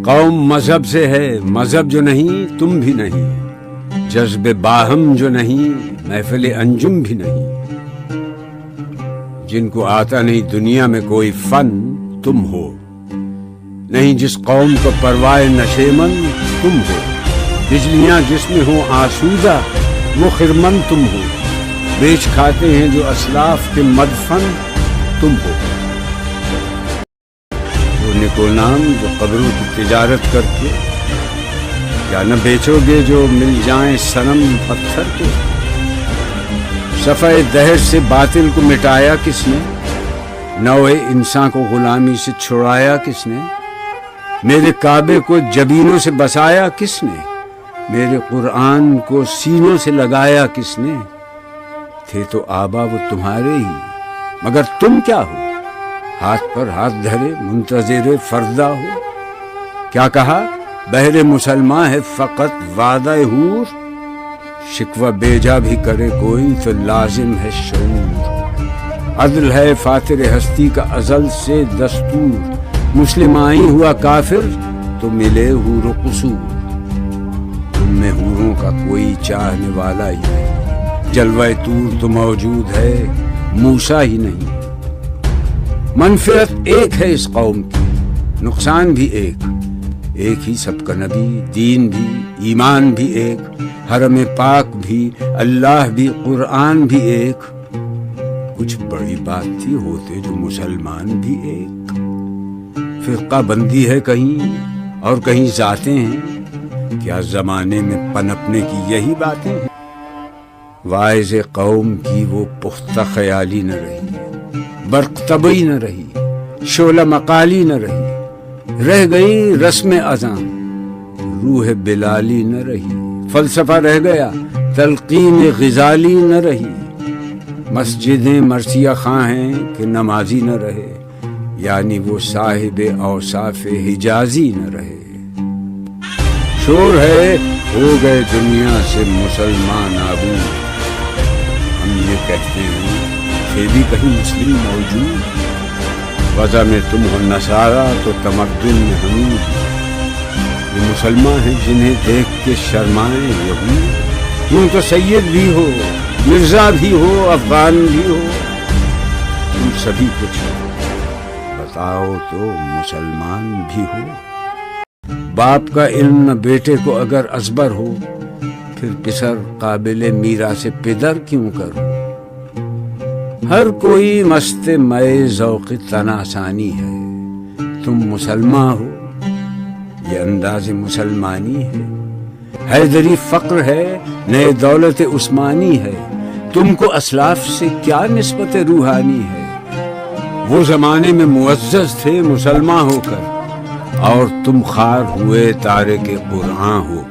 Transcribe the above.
قوم مذہب سے ہے، مذہب جو نہیں تم بھی نہیں، جذب باہم جو نہیں محفل انجم بھی نہیں، جن کو آتا نہیں دنیا میں کوئی فن تم ہو، نہیں جس قوم کو پرواہ نشیمن تم ہو، بجلیاں جس میں ہوں آسودہ وہ خرمن تم ہو، بیچ کھاتے ہیں جو اسلاف کے مدفن تم ہو، وہ نکو نام جو قبروں کی تجارت کر کے، کیا نہ بیچو گے جو مل جائیں صنم پتھر کے؟ صفحہ دہر سے باطل کو مٹایا کس نے؟ نوع انسان کو غلامی سے چھڑایا کس نے؟ میرے کعبے کو جبینوں سے بسایا کس نے؟ میرے قرآن کو سینوں سے لگایا کس نے؟ تھے تو آبا وہ تمہارے ہی، مگر تم کیا ہو؟ ہاتھ پر ہاتھ دھرے منتظر فردا ہو۔ کیا کہا؟ بہر مسلمان ہے فقط وعدہ حور، شکوہ بیجا بھی کرے کوئی تو لازم ہے شعور، عدل ہے فاتر ہستی کا ازل سے دستور، مسلم آئی ہوا کافر تو ملے حور و قصور، تم میں حوروں کا کوئی چاہنے والا ہی نہیں، جلوہ طور تو موجود ہے موسیٰ ہی نہیں، منفرت ایک ہے اس قوم کی، نقصان بھی ایک ہی سب کا نبی، دین بھی، ایمان بھی ایک، حرم پاک بھی، اللہ بھی، قرآن بھی ایک، کچھ بڑی بات تھی ہوتے جو مسلمان بھی ایک، فرقہ بندی ہے کہیں اور کہیں ذاتیں ہیں، کیا زمانے میں پنپنے کی یہی باتیں ہیں؟ واعظ قوم کی وہ پختہ خیالی نہ رہی، برق طبعی نہ رہی، شعلہ مقالی نہ رہی، رہ گئی رسم اذاں، روح بلالی نہ رہی، فلسفہ رہ گیا تلقین غزالی نہ رہی، مسجدیں مرثیہ خواں ہیں کہ نمازی نہ رہے، یعنی وہ صاحب اوصاف حجازی نہ رہے، شور ہے ہو گئے دنیا سے مسلمان نابود، ہم یہ کہتے ہیں کہ بھی کہیں مسلم موجود، وضع میں تم ہو نصارہ تو تمدن میں حمید، یہ مسلمان ہیں جنہیں دیکھ کے شرمائیں یہود، تم تو سید بھی ہو، مرزا بھی ہو، افغان بھی ہو، تم سبھی کچھ بتاؤ تو مسلمان بھی ہو، باپ کا علم نہ بیٹے کو اگر ازبر ہو، پھر پسر قابل میراث پدر کیوں کرو؟ ہر کوئی مست مئے ذوق تناسانی ہے، تم مسلمان ہو یہ انداز مسلمانی ہے، حیدری فقر ہے نئے دولت عثمانی ہے، تم کو اسلاف سے کیا نسبت روحانی ہے؟ وہ زمانے میں معزز تھے مسلمان ہو کر، اور تم خوار ہوئے تارک قرآن ہو کر۔